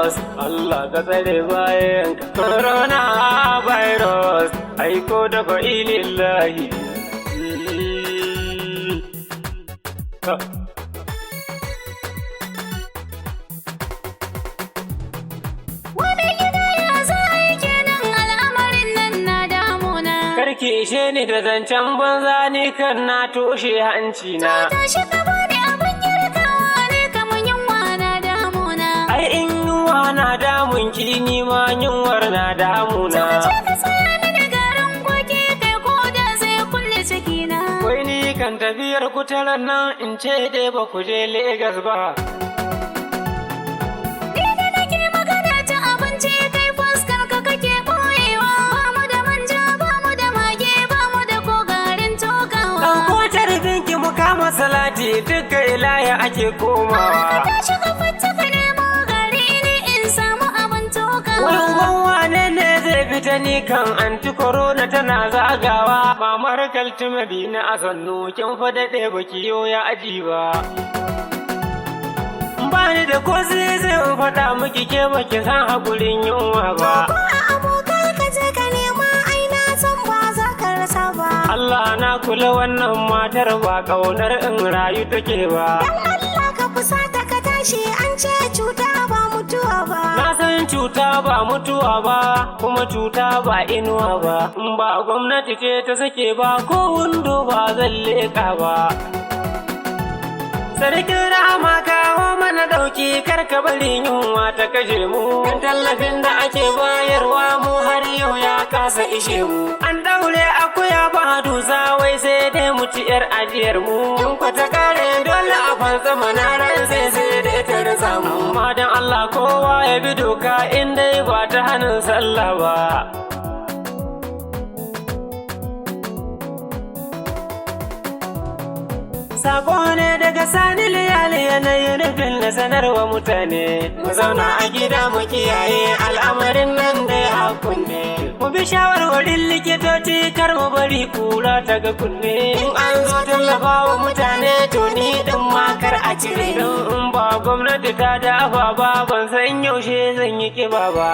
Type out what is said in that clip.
virus, Allah ka tsare bayan corona virus, aiko da fa'ilillahi. Wani gida ya za a yi kenan al'amarin nan na damuna. Karki ishe ni da zancen banza ni kan na toshe hanci na. Tashi ka bani abin girkawa ne kamar yunwa na damuna. Ai in yunwa na damun ki ni ma yunwar na damuna. Tashi ka saya mini garin kwaki kai ko da sai kulle cikina. Wai ni kan tafiyar kutaran nan in ce dai ba ku je Legas ba. Ni da nake magana ta abinci kai fuskar ka kake boyewa. Ba mu da manja ba mu da mage ba mu da ko garin tokawa. Ɗauko tarbinki mu kama salati duka ilaya ake komawa. Tashi ka fita ka nemo gari ni in samu abin tokawa. Wai wane ne zai fita ni kan anti corona tana zagawa. Mamar kaltumadi na asannu kin fa daɗe baki yo ya aji ba. Bani da ko zai faɗa miki ke baki san hakurin yunwa ba. Ko a abokai ka je ka nema ai na san ba za ka rasa ba. Allah na kula wannan matar ba ƙaunar in rayu take ba. Dan Allah ka fusata ka tashi an ce cuta ba mutuwa ba. Na san cuta ba mutuwa ba, kuma cuta ba inuwa ba. In ba gwamnati ce ta sake ba, ko windo ba zan leƙa ba. Sarkin rama kawo mana ɗauki karka bari yunwa ta kashe mu. Tallafin da ake bayarwa mu har yau ya kasa ishe mu. An ɗaure akuya ba dusa wai sai dai mu ci 'yar ajiyar mu. In kwata kare dole a fansa mana ran sai dai ta rasa mu. Amma dan Allah kowa ya bi doka in dai ba ta hannun sallah ba. Sako ne daga Sani Liyali yanayin nufin na sanarwa mutane. Mu zauna a gida mu kiyaye al'amarin nan da ya kunne. Mu bi shawarwarin likitoci kar mu bari kura ta ga kunne. In an zo tallafa wa mutane to ni din makar a cire. Don in ba gwamnati ta dafa ba ban san yaushe zan yi kiba ba.